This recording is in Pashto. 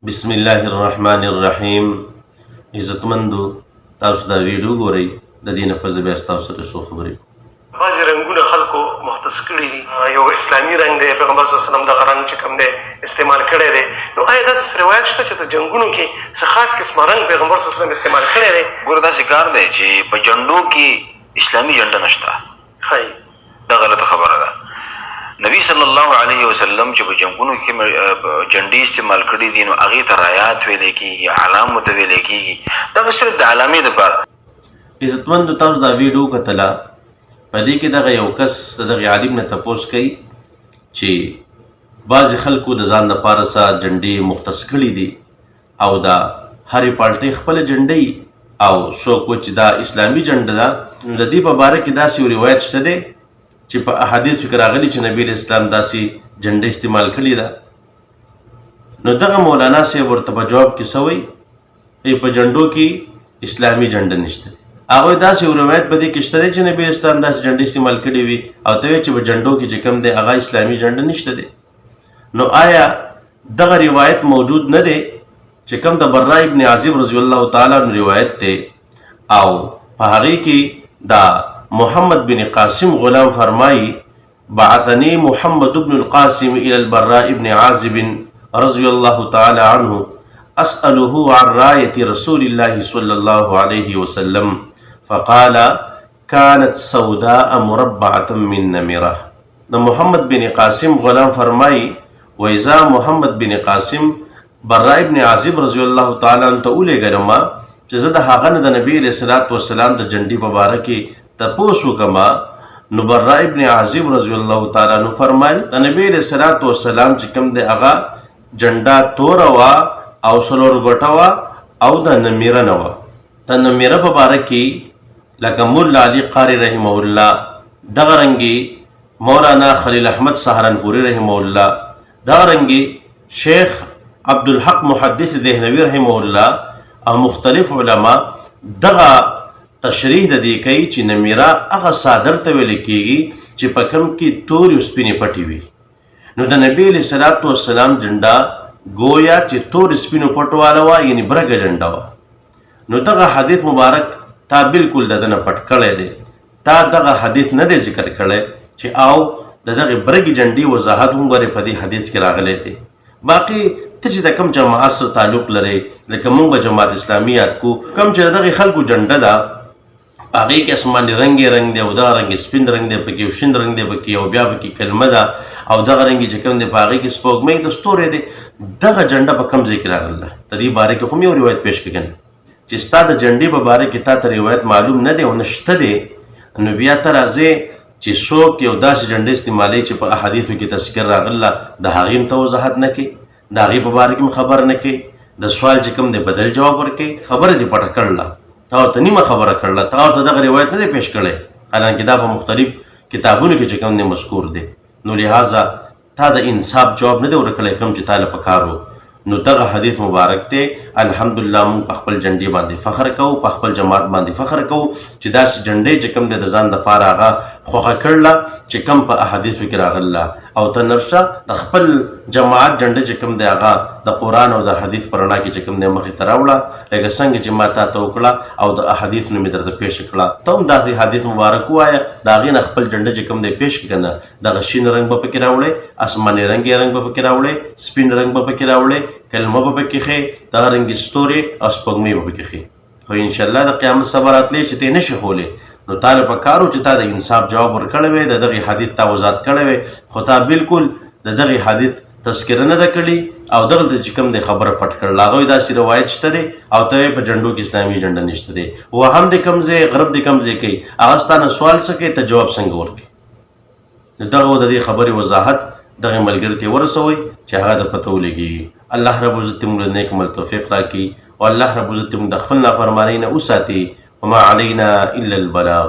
بسم الله الرحمن الرحیم. عزتمندو، تاسو دا ویډیو ګورئ، د دې نه پس بیا ستاسو سره څو خبرې. بعضې رنګونه خلکو مختص کړي دي، یو اسلامي رنګ دی، پیغمبر صلی الله علیه وسلم دغه رنګ چې کوم دی استعمال کړی دی. نو آیا داسې روایت شته چې د جنګونو کې څه خاص قسمه رنګ پیغمبر صلی الله علیه وسلم استعمال کړی دی؟ ګوره داسې کار دی چې په جنډو کې اسلامي جنډه نشته. ښایي دا غلطه خبره ده. نبی صلی الله علیه وسلم چې په جنګونو کې جنډې استعمال کړي دي، نو هغې ته رایات ویلی کېږي، علامو ته ویلی کېږي. دا به صرف د علامې دپاره. عزتمندو، تاسو دا ویډیو کتله، په دې کې دغه یو کس د دغه عالم نه تپوس کوي چې بعضې خلکو د ځان دپاره څه جنډې مختص کړي دي او دا هرې پالټۍ خپله جنډۍ او څوک و چې دا اسلامي جنډه ده. نو د دې په باره کې داسې یو روایت شته دی چې په احادیثو کې راغلي چې نبی اسلام داسې جنډه استعمال کړې ده. نو دغه مولانا صاحب ورته په جواب کې څه وایي؟ په جنډو کې اسلامي جنډه نشته دی. هغوی داسې یو روایت په دې کې شته دی چې نبی اسلام داسې جنډې استعمال کړې وي او ته وایې چې په جنډو کې چې کوم دی هغه اسلامي جنډه نشته دی. نو آیا دغه روایت موجود نه دی چې کوم د برا ابن عازب رضی الله تعالی عنه روایت دی او په هغې کې دا محمد بن قاسم غلام فرمائی بعثني محمد بن القاسم الى البراء بن عازب رضي الله تعالى عنه اسأله عن راية رسول الله صلى الله عليه وسلم فقال كانت سوداء مربعة من نمرة. دا محمد بن قاسم غلام فرمائی وإذا محمد بن قاسم براء بن عازب رضي الله تعالى عنه تقولي گرما چې زه د هغه نه د نبي علیه الصلاة والسلام د جنډې په باره کې تپوس وکما. نو براء ابن عازب رضی الله تعالی عنہ فرمایل د نبی علیہ الصلوۃ والسلام چې کوم دی هغه جنډا تور وا او سلور ګټه وا او د نمیره نه وا. د نمیره په باره کې لکه مولا علی قاری رحمه الله، دغه رنګي مولانا خلیل احمد سهارنپوری رحمه الله، دغه رنګي شیخ عبدالحق محدث دهلوی رحمه الله او مختلف علما دغه تشریح د دې کوي چې نمیره هغه صادر ته ویل کېږي چې په کوم کې تورې او سپینې پټې وي. نو د نبي علیه الصلاة والسلام جنډه گویا چې تور سپینو پټو والا وه، یعنې برګه جنډه وه. نو دغه حدیث مبارک تا بالکل د ده نه پټ کړی دی، تا دغه حدیث نه دی ذکر کړی چې او د دغې برګې جنډې وضاحت هم ګورې په دې حدیث کې راغلی دی. باقي ته چې د کوم جماعت سره تعلق لرئ، لکه موږ به جماعت اسلامي یاد کو، کوم چې د دغې خلکو جنډه ده هغې کې اسماني رنګ رنګ دی او دغه رنګ سپین رنګ دی، پکې یو شین رنګ دی پکې او بیا پکې کلمه ده او دغه رنګ چې کوم دی په هغې کې سپوږمۍ د ستوری دی. دغه جنډه په کوم ځای کې راغله؟ د دې باره کې خو یو روایت پیش کړي چې ستا د جنډې په باره کې تا ته روایت معلوم نه دی او نه شته دی. نو بیا ته راځې چې څوک یو داسې جنډه استعمالوي چې په احادیثو کې تذکر راغله، د هغې هم ته وضاحت نه کوي، د هغې په باره کې هم خبر نه کوي، د سوال چې کوم دی بدل جواب ورکوي، خبره دې پټه کړله، تا ورته نیمه خبره کړله، تا ورته دغه روایت نه دی پیش کړی، حالانکې دا په مختلف کتابونو کې چې کوم دی مذکور دی. نو لہذا تا د انصاف جواب نه دی ورکړی کوم چې تا له پکار و. نو دغه حدیث مبارک دی. الحمدلله موږ په خپل جنډې باندې فخر کوو، په خپل جماعت باندې فخر کوو چې داسې جنډې چې کوم دی د ځان دپاره هغه خوښه کړله چې کوم په احادیثو کې راغله، او ته نرشه د خپل جماعت جنډه چې کوم دی هغه د قرآن او د حدیث په رڼا کې چې کوم دی مخې ته راوړه، لکه څنګه چې ما تا ته وکړه او د احادیث نه مې درته پیش کړه. ته هم دا حدیث مبارک ووایه، د هغې نه خپل جنډه چې کوم دی پیش کړه، که نه دغه شین رنګ به پکې راوړې، اسماني رنګ به پکې راوړې، سپین رنګ به پکې راوړې، کلمه به پکې ښې، دغه رنګې ستورې او سپوږمۍ به پکې ښې. خو انشاءالله د قیامت سبا راتلی چې ته یې نشي ښولی. نو تا له پکار و چې تا د انصاف جواب ورکړی وی، د دغې حدیث تا وضاحت کړی وی، خو تا بالکل د دغې حدیث تذکره نه ده کړې او دغلته چې کوم دی خبره پټ کړله. هغوی داسې روایت شته دی او ته یې په جنډو کې اسلامي جنډه نشته دی، وهم د کوم ځای غرب د کوم ځای کوي، هغه ستا نه سوال څه کوي، ته جواب څنګه ورکړي؟ نو دغه د دې خبرې وضاحت دغې ملګري ته ورسوئ چې هغه د پته ولګېږي. الله رب العزت موږ له نیک عمل توفیق راکړي او الله رب العزت موږ د خپل نافرمانۍ نه وساتي. وما علینا الا البلاغ.